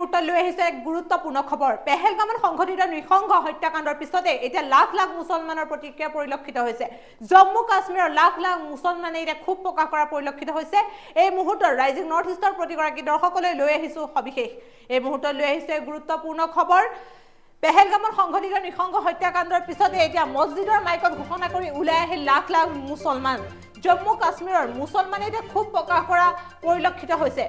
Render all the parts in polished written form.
লৈ আহিছে এক গুৰুত্বপূৰ্ণ খবৰ পেহেলগামত সংঘটিত নৃশংস হত্যাকাণ্ডৰ পিছতে এতিয়া লাখ লাখ মুছলমানৰ প্ৰতিক্ৰিয়া পৰিলক্ষিত হৈছে জম্মু কাশ্মীৰৰ লাখ লাখ মুছলমানে এতিয়া খুব প্ৰকাশ কৰা পৰিলক্ষিত হৈছে এই মুহূৰ্তৰ ৰাইজিং নৰ্থ ইষ্টৰ প্ৰতিগৰাকী দৰ্শকলৈ লৈ আহিছো সবিশেষ এই মুহূৰ্তত লৈ আহিছে গুৰুত্বপূৰ্ণ খবৰ পেহেলগামত সংঘটিত নৃশংস হত্যাকাণ্ডৰ পিছতে এতিয়া মছজিদৰ মাইকত ঘোষণা কৰি ওলাই আহিল লাখ লাখ মুছলমান জম্মু কাশ্মীৰৰ মুছলমানে এতিয়া খুব প্ৰকাশ কৰা পৰিলক্ষিত হৈছে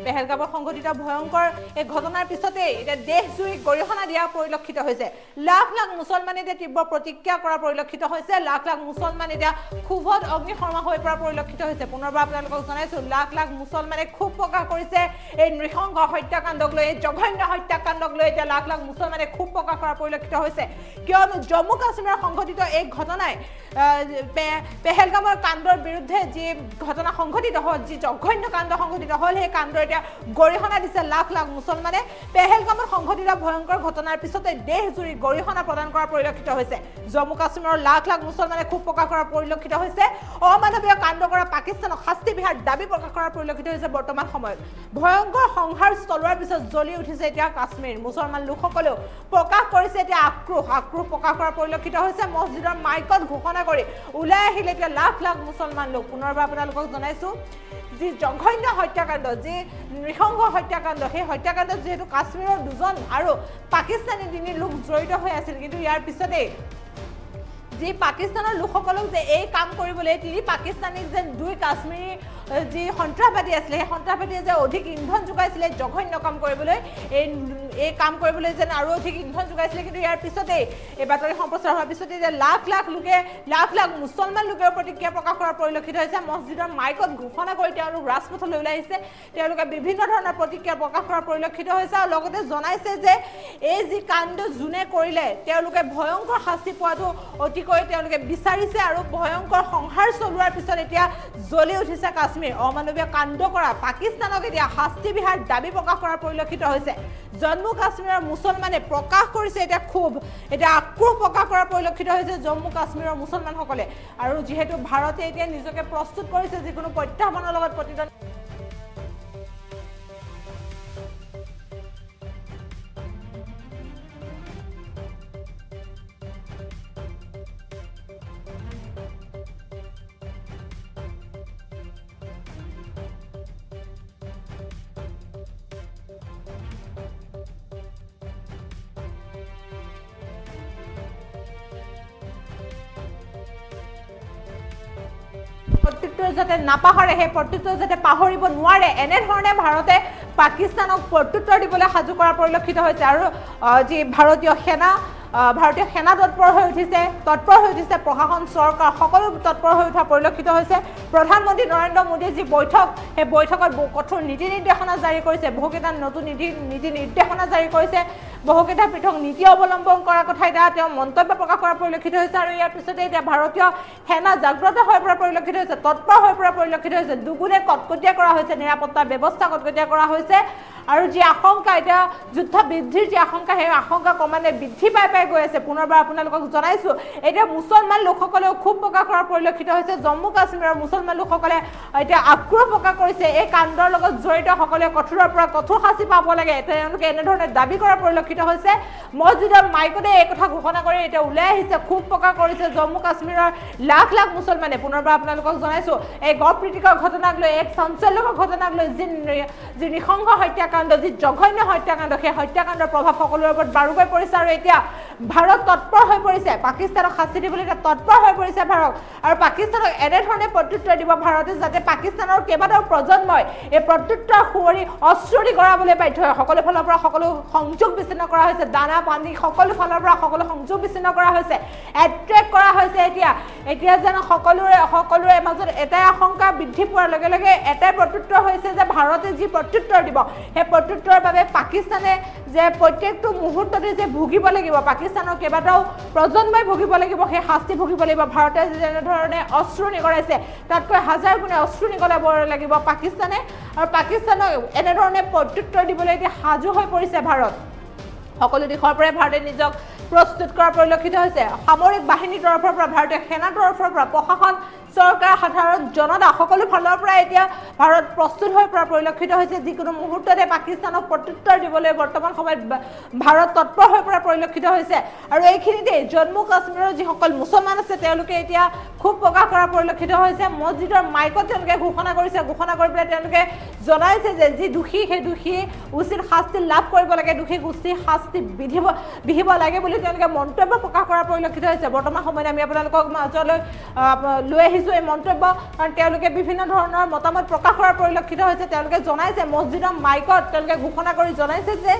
পেহেলগামত সংঘটিত ভয়ংকৰ এই ঘটনাৰ পিছতে এতিয়া দেশজুৰি গৰিহণা দিয়া পৰিলক্ষিত হৈছে লাখ লাখ মুছলমানে এতিয়া তীব্ৰ প্ৰতিক্ৰিয়া কৰা পৰিলক্ষিত হৈছে লাখ লাখ মুছলমান এতিয়া খুবত অগ্নিশৰ্মা হৈ পৰা পৰিলক্ষিত হৈছে পুনৰবাৰ আপোনালোকক জনাইছো লাখ লাখ মুছলমানে খুব প্ৰকাশ কৰিছে এই নৃশংস হত্যাকাণ্ডক লৈ জঘন্য হত্যাকাণ্ডক লৈ এতিয়া লাখ লাখ মুছলমানে খুব প্ৰকাশ কৰা পৰিলক্ষিত হৈছে কিয়নো জম্মু কাশ্মীৰৰ সংঘটিত এই ঘটনাই পেহেলগামৰ কাণ্ডৰ বিৰুদ্ধে যি ঘটনা সংঘটিত হ'ল যি জঘন্য কাণ্ড সংঘটিত হ'ল সেই কাণ্ডৰ এতিয়া গৰিহণা দিছে লাখ লাখ মুছলমানে পেহেলগামত সংঘটিত ভয়ংকৰ ঘটনাৰ পিছতে দেশজুৰি গৰিহণা প্ৰদান কৰা পৰিলক্ষিত হৈছে জম্মু কাশ্মীৰৰ লাখ লাখ মুছলমানে খুব প্ৰকাশ কৰা পৰিলক্ষিত হৈছে অমানৱীয় কাণ্ড কৰা পাকিস্তানক শাস্তি বিহাৰ দাবী প্ৰকাশ কৰা পৰিলক্ষিত হৈছে বৰ্তমান সময়ত ভয়ংকৰ সংঘাৰ চলোৱাৰ পিছত জ্বলি উঠিছে এতিয়া কাশ্মীৰ মুছলমান লোকসকলেও প্ৰকাশ কৰিছে এতিয়া আক্ৰোশ প্ৰকাশ কৰা পৰিলক্ষিত হৈছে মছজিদৰ মাইকত ঘোষণা কৰি ওলাই আহিলে এতিয়া লাখ লাখ মুছলমান লোক পুনৰবাৰ আপোনালোকক জনাইছো যি জঘন্য হত্যাকাণ্ড যি নৃশংস হত্যাকাণ্ড সেই হত্যাকাণ্ডত যেহেতু কাশ্মীৰৰ দুজন আৰু পাকিস্তানী তিনি লোক জড়িত হৈ আছিল কিন্তু ইয়াৰ পিছতে যি পাকিস্তানৰ লোকসকলক যে এই কাম কৰিবলৈ তিনি পাকিস্তানী যে দুই কাশ্মীৰী যি সন্ত্ৰাসবাদী আছিল সেই সন্ত্ৰাসবাদীয়ে যে অধিক ইন্ধন যোগাইছিলে জঘন্য কাম কৰিবলৈ এই কাম কৰিবলৈ যেন আৰু অধিক ইন্ধন যোগাইছিলে কিন্তু ইয়াৰ পিছতে এই বাতৰি সম্প্ৰচাৰ হোৱাৰ পিছতে যে লাখ লাখ মুছলমান লোকৰ প্ৰতিক্ৰিয়া প্ৰকাশ কৰাৰ পৰিলক্ষিত হৈছে মছজিদৰ মাইকত ঘোষণা কৰি তেওঁলোক ৰাজপথলৈ ওলাই আহিছে তেওঁলোকে বিভিন্ন ধৰণৰ প্ৰতিক্ৰিয়া প্ৰকাশ কৰাৰ পৰিলক্ষিত হৈছে আৰু লগতে জনাইছে যে এই যি কাণ্ড যোনে কৰিলে তেওঁলোকে ভয়ংকৰ শাস্তি পোৱাটো অতিকৈ তেওঁলোকে বিচাৰিছে আৰু ভয়ংকৰ সংহাৰ চলোৱাৰ পিছত এতিয়া জ্বলি উঠিছে কাশ্মীৰ অমানৱীয় কাণ্ড কৰা পাকিস্তানক এতিয়া শাস্তি বিহাৰ দাবী প্ৰকাশ কৰাৰ পৰিলক্ষিত হৈছে জম্মু কাশ্মীৰৰ মুছলমানে প্ৰকাশ কৰিছে এতিয়া খুব এতিয়া আক্ৰোশ প্ৰকাশ কৰাৰ পৰিলক্ষিত হৈছে জম্মু কাশ্মীৰৰ মুছলমানসকলে আৰু যিহেতু ভাৰতে এতিয়া নিজকে প্ৰস্তুত কৰিছে যিকোনো প্ৰত্যাহ্বানৰ লগত প্ৰতিদ্বন্দ্বিতা প্ৰত্যুত্তৰ যাতে নাপাহৰে সেই প্ৰত্যুত্তৰ যাতে পাহৰিব নোৱাৰে এনেধৰণে ভাৰতে পাকিস্তানক প্ৰত্যুত্তৰ দিবলৈ সাজু কৰা পৰিলক্ষিত হৈছে আৰু যি ভাৰতীয় সেনা তৎপৰ হৈ উঠিছে প্ৰশাসন চৰকাৰ সকলো তৎপৰ হৈ উঠা পৰিলক্ষিত হৈছে প্ৰধানমন্ত্ৰী নৰেন্দ্ৰ মোদীয়ে যি বৈঠক সেই বৈঠকত কঠোৰ নীতি নিৰ্দেশনা জাৰি কৰিছে বহুকেইটা নতুন নীতি নিৰ্দেশনা জাৰি কৰিছে বহুকেইটা পৃথক নীতি অৱলম্বন কৰাৰ কথা এতিয়া তেওঁ মন্তব্য প্ৰকাশ কৰা পৰিলক্ষিত হৈছে আৰু ইয়াৰ পিছতে এতিয়া ভাৰতীয় সেনা জাগ্ৰত হৈ পৰা পৰিলক্ষিত হৈছে তৎপৰ হৈ পৰা পৰিলক্ষিত হৈছে দুগুণে কটকটীয়া কৰা হৈছে নিৰাপত্তা ব্যৱস্থা কটকটীয়া কৰা হৈছে আৰু যি আশংকা এতিয়া যুদ্ধ বৃদ্ধিৰ যি আশংকা সেই আশংকা ক্ৰমান্বয়ে বৃদ্ধি পাই গৈ আছে পুনৰবাৰ আপোনালোকক জনাইছো এতিয়া মুছলমান লোকসকলেও খুব প্ৰকাশ কৰাৰ পৰিলক্ষিত হৈছে জম্মু কাশ্মীৰৰ মুছলমান লোকসকলে এতিয়া আক্ৰোশ প্ৰকাশ কৰিছে এই কাণ্ডৰ লগত জড়িত সকলে কঠোৰৰ পৰা কঠোৰ শাস্তি পাব লাগে তেওঁলোকে এনেধৰণে দাবী কৰাৰ পৰিলক্ষিত হৈছে মছজিদৰ মাইকতে এই কথা ঘোষণা কৰি এতিয়া ওলাই আহিছে খুব প্ৰকাশ কৰিছে জম্মু কাশ্মীৰৰ লাখ লাখ মুছলমানে পুনৰবাৰ আপোনালোকক জনাইছো এই গড়প্ৰীতিকৰ ঘটনাক লৈ এক চাঞ্চল্যকৰ ঘটনাক লৈ যি নৃশংস হত্যাকাণ্ড যি জঘন্য হত্যাকাণ্ড সেই হত্যাকাণ্ডৰ প্ৰভাৱ সকলোৰে ওপৰত বাৰুকৈ পৰিছে আৰু এতিয়া ভাৰত তৎপৰ হৈ পৰিছে পাকিস্তানক শাস্তি দিবলৈ তৎপৰ হৈ পৰিছে ভাৰত আৰু পাকিস্তানক এনেধৰণে প্ৰত্যুত্তৰ দিব ভাৰতে যাতে পাকিস্তানৰ কেইবাটাও প্ৰজন্মই এই প্ৰত্যুত্তৰ সুঁৱৰি অশ্ৰুতি কৰাবলৈ বাধ্য হয় সকলো ফালৰ পৰা সকলো সংযোগ বিচ্ছিন্ন কৰা হৈছে দানা পানী সকলো ফালৰ পৰা সকলো সংযোগ বিচ্ছিন্ন কৰা হৈছে এট্ৰেক্ট কৰা হৈছে এতিয়া যেন সকলোৰে মাজত এটাই আশংকা বৃদ্ধি পোৱাৰ লগে লগে এটাই প্ৰত্যুত্তৰ হৈছে যে ভাৰতে যি প্ৰত্যুত্তৰ দিব সেই প্ৰত্যুত্তৰৰ বাবে পাকিস্তানে যে প্ৰত্যেকটো মুহূৰ্ততে যে ভুগিব লাগিব পাকিস্তানৰ কেইবাটাও প্ৰজন্মই ভুগিব লাগিব সেই শাস্তি ভুগিব লাগিব ভাৰতে যেনেধৰণে অশ্ৰু নিগৰাইছে তাতকৈ হাজাৰ গুণে অশ্ৰু নিগলাব লাগিব পাকিস্তানে আৰু পাকিস্তানক এনেধৰণে প্ৰত্যুত্তৰ দিবলৈ এতিয়া সাজু হৈ পৰিছে ভাৰত সকলো দিশৰ পৰাই ভাৰতে নিজক প্ৰস্তুত কৰা পৰিলক্ষিত হৈছে সামৰিক বাহিনীৰ তৰফৰ পৰা ভাৰতীয় সেনাৰ তৰফৰ পৰা প্ৰশাসন চৰকাৰ সাধাৰণ জনতা সকলো ফালৰ পৰা এতিয়া ভাৰত প্ৰস্তুত হৈ পৰা পৰিলক্ষিত হৈছে যিকোনো মুহূৰ্ততে পাকিস্তানক প্ৰত্যুত্তৰ দিবলৈ বৰ্তমান সময়ত ভাৰত তৎপৰ হৈ পৰা পৰিলক্ষিত হৈছে আৰু এইখিনিতে জম্মু কাশ্মীৰৰ যিসকল মুছলমান আছে তেওঁলোকে এতিয়া খুব প্ৰকাশ কৰা পৰিলক্ষিত হৈছে মছজিদৰ মাইকত তেওঁলোকে ঘোষণা কৰিছে ঘোষণা কৰি পেলাই তেওঁলোকে জনাইছে যে যি দোষী সেই দোষী উচিত শাস্তি লাভ কৰিব লাগে দোষী গোষ্ঠী শাস্তি বিহিব লাগে বুলি তেওঁলোকে মন্তব্য প্ৰকাশ কৰা পৰিলক্ষিত হৈছে বৰ্তমান সময়ত আমি আপোনালোকক মাজলৈ লৈ আহিছোঁ এই মন্তব্য কাৰণ তেওঁলোকে বিভিন্ন ধৰণৰ মতামত প্ৰকাশ কৰাৰ পৰিলক্ষিত হৈছে তেওঁলোকে জনাইছে মছজিদৰ মাইকত তেওঁলোকে ঘোষণা কৰি জনাইছে যে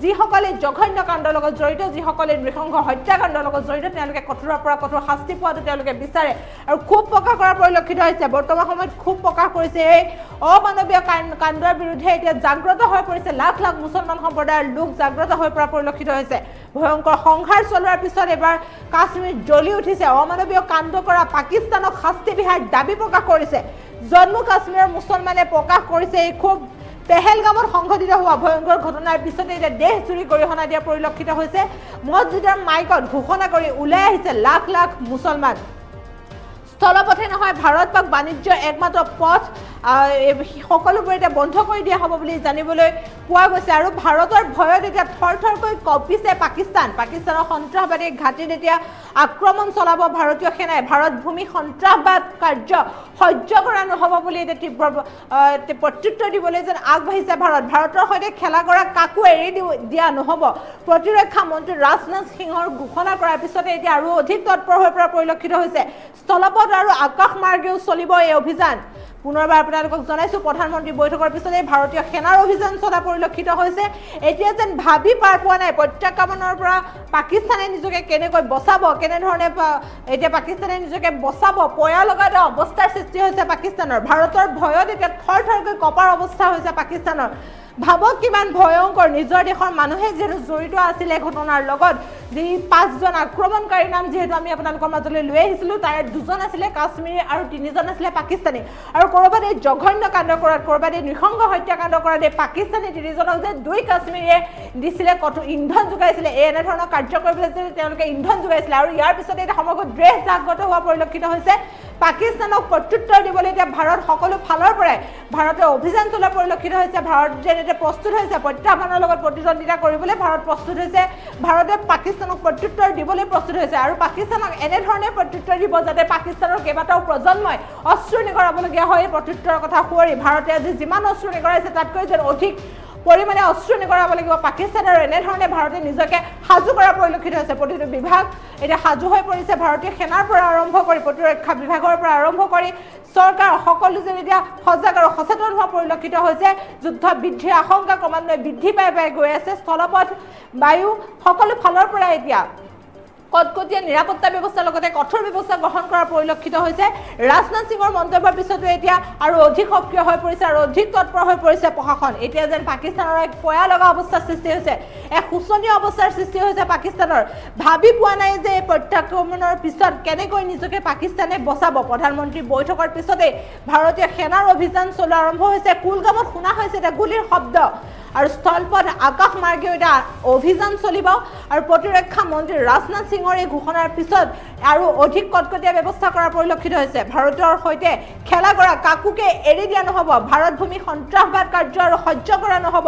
যিসকলে জঘন্য কাণ্ডৰ লগত জড়িত যিসকলে নৃশংস হত্যাকাণ্ডৰ লগত জড়িত তেওঁলোকে কঠোৰৰ পৰা কঠোৰ শাস্তি পোৱাটো তেওঁলোকে বিচাৰে আৰু খুব প্ৰকাশ কৰাৰ পৰিলক্ষিত হৈছে বৰ্তমান সময়ত খুব প্ৰকাশ কৰিছে এই অমানৱীয় কাণ্ডৰ বিৰুদ্ধে এতিয়া জাগ্ৰত হৈ পৰিছে লাখ লাখ মুছলমান সম্প্ৰদায়ৰ লোক জাগ্ৰত হৈ পৰা পৰিলক্ষিত হৈছে ভয়ংকৰ সংঘাৰ চলোৱাৰ পিছত এবাৰ কাশ্মীৰ জ্বলি উঠিছে অমানৱীয় কাণ্ড কৰা পাকিস্তানক শাস্তি বিহাৰ দাবী প্ৰকাশ কৰিছে জম্মু কাশ্মীৰৰ মুছলমানে প্ৰকাশ কৰিছে এই খুব পেহেলগামত সংঘটিত হোৱা ভয়ংকৰ ঘটনাৰ পিছতে এতিয়া দেশজুৰি গৰিহণা দিয়া পৰিলক্ষিত হৈছে মছজিদৰ মাইকত ঘোষণা কৰি ওলাই আহিছে লাখ লাখ মুছলমান স্থলপথে নহয় ভাৰত পাক বাণিজ্য একমাত্ৰ পথ সকলোবোৰ এতিয়া বন্ধ কৰি দিয়া হ'ব বুলি জানিবলৈ পোৱা গৈছে আৰু ভাৰতৰ ভয়ত এতিয়া থৰথৰকৈ কঁপিছে পাকিস্তানৰ সন্ত্ৰাসবাদী ঘাটিত এতিয়া আক্ৰমণ চলাব ভাৰতীয় সেনাই ভাৰত ভূমি সন্ত্ৰাসবাদ কাৰ্য সহ্য কৰা নহ'ব বুলি এতিয়া তীব্ৰ প্ৰত্যুত্তৰ দিবলৈ যেন আগবাঢ়িছে ভাৰতৰ সৈতে খেলা কৰা কাকো এৰি দিয়া নহ'ব প্ৰতিৰক্ষা মন্ত্ৰী ৰাজনাথ সিঙৰ ঘোষণা কৰাৰ পিছতে এতিয়া আৰু অধিক তৎপৰ হৈ পৰা পৰিলক্ষিত হৈছে স্থলপথ আৰু আকাশ মাৰ্গেও চলিব এই অভিযান পুনৰবাৰ আপোনালোকক জনাইছোঁ প্ৰধানমন্ত্ৰী বৈঠকৰ পিছতে ভাৰতীয় সেনাৰ অভিযান চলা পৰিলক্ষিত হৈছে এতিয়া যেন ভাবি পাৰ পোৱা নাই প্ৰত্যাক্ৰমণৰ পৰা পাকিস্তানে নিজকে কেনেকৈ বচাব কেনেধৰণে এতিয়া পাকিস্তানে নিজকে বচাব পয়া লগা এটা অৱস্থাৰ সৃষ্টি হৈছে পাকিস্তানৰ ভাৰতৰ ভয়ত এতিয়া থৰথৰকৈ কঁপাৰ অৱস্থা হৈছে পাকিস্তানৰ ভাবক কিমান ভয়ংকৰ নিজৰ দেশৰ মানুহে যিহেতু জড়িত আছিলে ঘটনাৰ লগত যি 5জন আক্ৰমণকাৰীৰ নাম যিহেতু আমি আপোনালোকৰ মাজলৈ লৈ আহিছিলোঁ তাৰে 2জন আছিলে কাশ্মীৰী আৰু 3জন আছিলে পাকিস্তানী আৰু ক'ৰবাত এই জঘন্য কাণ্ড কৰাত ক'ৰবাত এই নৃশংস হত্যাকাণ্ড কৰাত এই পাকিস্তানী 3জনক যে 2 কাশ্মীৰীয়ে দিছিলে কঠোৰ ইন্ধন যোগাইছিলে এনেধৰণৰ কাৰ্য কৰিবলৈ যে তেওঁলোকে ইন্ধন যোগাইছিলে আৰু ইয়াৰ পিছতে এটা সমগ্ৰ দেশ জাগ্ৰত হোৱা পৰিলক্ষিত হৈছে পাকিস্তানক প্ৰত্যুত্তৰ দিবলৈ এতিয়া ভাৰত সকলো ফালৰ পৰাই ভাৰতে অভিযান চলোৱা পৰিলক্ষিত হৈছে ভাৰত যেনেতে প্ৰস্তুত হৈছে প্ৰত্যাহ্বানৰ লগত প্ৰতিদ্বন্দ্বিতা কৰিবলৈ ভাৰত প্ৰস্তুত হৈছে ভাৰতে পাকিস্তানক প্ৰত্যুত্তৰ দিবলৈ প্ৰস্তুত হৈছে আৰু পাকিস্তানক এনেধৰণে প্ৰত্যুত্তৰ দিব যাতে পাকিস্তানৰ কেইবাটাও প্ৰজন্মই অস্ত্ৰ নিগৰাবলগীয়া হয় প্ৰত্যুত্তৰৰ কথা সোঁৱৰি ভাৰতে আজি যিমান অস্ত্ৰ নিগৰাইছে তাতকৈ যেন অধিক পৰিমাণে অস্ত্ৰ নিগৰাব লাগিব পাকিস্তান আৰু এনেধৰণে ভাৰতে নিজকে সাজু কৰা পৰিলক্ষিত হৈছে প্ৰতিটো বিভাগ এতিয়া সাজু হৈ পৰিছে ভাৰতীয় সেনাৰ পৰা আৰম্ভ কৰি প্ৰতিৰক্ষা বিভাগৰ পৰা আৰম্ভ কৰি চৰকাৰ সকলো যেন এতিয়া সজাগ আৰু সচেতন হোৱা পৰিলক্ষিত হৈছে যুদ্ধ বৃদ্ধিৰ আশংকা ক্ৰমান্বয়ে বৃদ্ধি পাই গৈ আছে স্থলপথ বায়ু সকলো ফালৰ পৰা এতিয়া কটকটীয়া নিৰাপত্তা ব্যৱস্থাৰ লগতে কঠোৰ ব্যৱস্থা গ্ৰহণ কৰাৰ পৰিলক্ষিত হৈছে ৰাজনাথ সিঙৰ মন্তব্যৰ পিছতো এতিয়া আৰু অধিক সক্ৰিয় হৈ পৰিছে আৰু অধিক তৎপৰ হৈ পৰিছে প্ৰশাসন এতিয়া যেন পাকিস্তানৰ এক পয়া লগা অৱস্থাৰ সৃষ্টি হৈছে এক শোচনীয় অৱস্থাৰ সৃষ্টি হৈছে পাকিস্তানৰ ভাবি পোৱা নাই যে এই প্ৰত্যাক্ৰমণৰ পিছত কেনেকৈ নিজকে পাকিস্তানে বচাব প্ৰধানমন্ত্ৰী বৈঠকৰ পিছতে ভাৰতীয় সেনাৰ অভিযান চলোৱা আৰম্ভ হৈছে কুলগামত শুনা হৈছে এটা গুলিৰ শব্দ আৰু স্থলপথ আকাশ মাৰ্গেও এটা অভিযান চলিব আৰু প্ৰতিৰক্ষা মন্ত্ৰী ৰাজনাথ সিঙৰ এই ঘোষণাৰ পিছত আৰু অধিক কটকটীয়া ব্যৱস্থা কৰাৰ পৰিলক্ষিত হৈছে ভাৰতৰ সৈতে খেলা কৰা কাকোকে এৰি দিয়া নহ'ব ভাৰত ভূমি সন্ত্ৰাসবাদ কাৰ্য আৰু সহ্য কৰা নহ'ব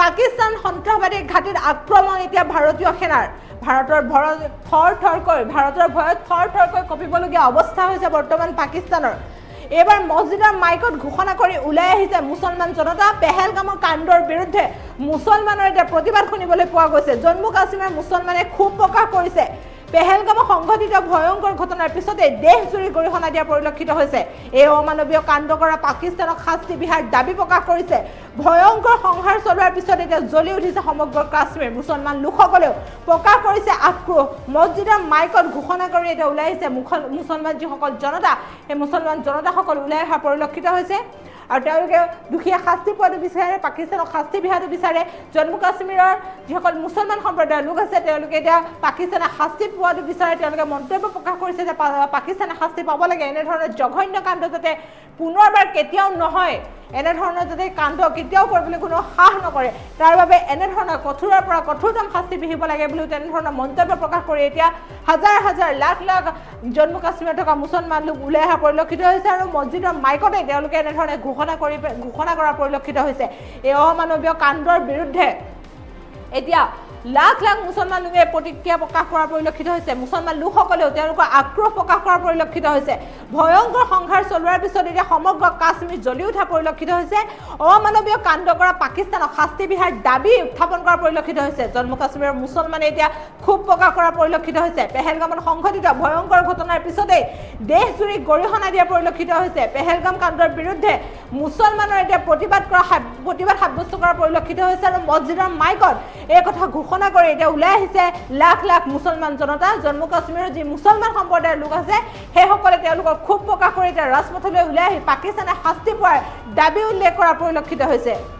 পাকিস্তান সন্ত্ৰাসবাদী ঘাটিত আক্ৰমণ এতিয়া ভাৰতীয় সেনাৰ ভাৰতৰ ভয়ত থৰথৰকৈ কঁপিবলগীয়া অৱস্থা হৈছে বৰ্তমান পাকিস্তানৰ এবাৰ মছজিদৰ মাইকত ঘোষণা কৰি ওলাই আহিছে মুছলমান জনতা পেহেলগামৰ কাণ্ডৰ বিৰুদ্ধে মুছলমানৰ এটা প্ৰতিবাদ শুনিবলৈ পোৱা গৈছে জম্মু কাশ্মীৰৰ মুছলমানে খুব প্ৰকাশ কৰিছে পেহেলগামত সংঘটিত ভয়ংকৰ ঘটনাৰ পিছতে দেশজুৰি গৰিহণা দিয়া পৰিলক্ষিত হৈছে এই অমানৱীয় কাণ্ড কৰা পাকিস্তানক শাস্তি বিহাৰ দাবী প্ৰকাশ কৰিছে ভয়ংকৰ সংহাৰ চলোৱাৰ পিছত এতিয়া জ্বলি উঠিছে সমগ্ৰ কাশ্মীৰ মুছলমান লোকসকলেও প্ৰকাশ কৰিছে আক্ৰোশ মছজিদৰ মাইকত ঘোষণা কৰি এতিয়া ওলাই আহিছে মুছলমান যিসকল জনতা সেই মুছলমান জনতাসকল ওলাই অহা পৰিলক্ষিত হৈছে আৰু তেওঁলোকে দুখীয়া শাস্তি পোৱাটো বিচাৰে পাকিস্তানক শাস্তি বিহাৰটো বিচাৰে জম্মু কাশ্মীৰৰ যিসকল মুছলমান সম্প্ৰদায়ৰ লোক আছে তেওঁলোকে এতিয়া পাকিস্তানে শাস্তি পোৱাটো বিচাৰে তেওঁলোকে মন্তব্য প্ৰকাশ কৰিছে যে পাকিস্তানে শাস্তি পাব লাগে এনেধৰণৰ জঘন্য কাণ্ড যাতে পুনৰবাৰ কেতিয়াও নহয় এনেধৰণৰ যাতে কাণ্ড কেতিয়াও কৰিবলৈ কোনো সাহ নকৰে তাৰ বাবে এনেধৰণৰ কঠোৰৰ পৰা কঠোৰতম শাস্তি বিহিব লাগে বুলি তেনেধৰণৰ মন্তব্য প্ৰকাশ কৰি এতিয়া হাজাৰ হাজাৰ লাখ লাখ জম্মু কাশ্মীৰত থকা মুছলমান লোক ওলাই অহা পৰিলক্ষিত হৈছে আৰু মছজিদৰ মাইকতে তেওঁলোকে এনেধৰণে ঘোষণা কৰা পৰিলক্ষিত হৈছে এই অমানৱীয় কাণ্ডৰ বিৰুদ্ধে এতিয়া লাখ লাখ মুছলমান লোকে প্ৰতিক্ৰিয়া প্ৰকাশ কৰাৰ পৰিলক্ষিত হৈছে মুছলমান লোকসকলেও তেওঁলোকৰ আক্ৰোশ প্ৰকাশ কৰাৰ পৰিলক্ষিত হৈছে ভয়ংকৰ সংঘাৰ চলোৱাৰ পিছত এতিয়া সমগ্ৰ কাশ্মীৰ জ্বলি উঠা পৰিলক্ষিত হৈছে অমানৱীয় কাণ্ড কৰা পাকিস্তানক শাস্তি বিহাৰ দাবী উত্থাপন কৰাৰ পৰিলক্ষিত হৈছে জম্মু কাশ্মীৰৰ মুছলমানে এতিয়া খুব প্ৰকাশ কৰাৰ পৰিলক্ষিত হৈছে পেহেলগামত সংঘটিত ভয়ংকৰ ঘটনাৰ পিছতে দেশজুৰি গৰিহণা দিয়া পৰিলক্ষিত হৈছে পেহেলগাম কাণ্ডৰ বিৰুদ্ধে মুছলমানৰ এতিয়া প্ৰতিবাদ সাব্যস্ত কৰাৰ পৰিলক্ষিত হৈছে আৰু মছজিদৰ মাইকত এই কথা ঘোষণা কৰি এতিয়া ওলাই আহিছে লাখ লাখ মুছলমান জনতা জম্মু কাশ্মীৰৰ যি মুছলমান সম্প্ৰদায়ৰ লোক আছে সেইসকলে তেওঁলোকৰ খুব প্ৰকাশ কৰি এতিয়া ৰাজপথলৈ ওলাই আহি পাকিস্তানে শাস্তি পোৱাৰ দাবী উল্লেখ কৰা পৰিলক্ষিত হৈছে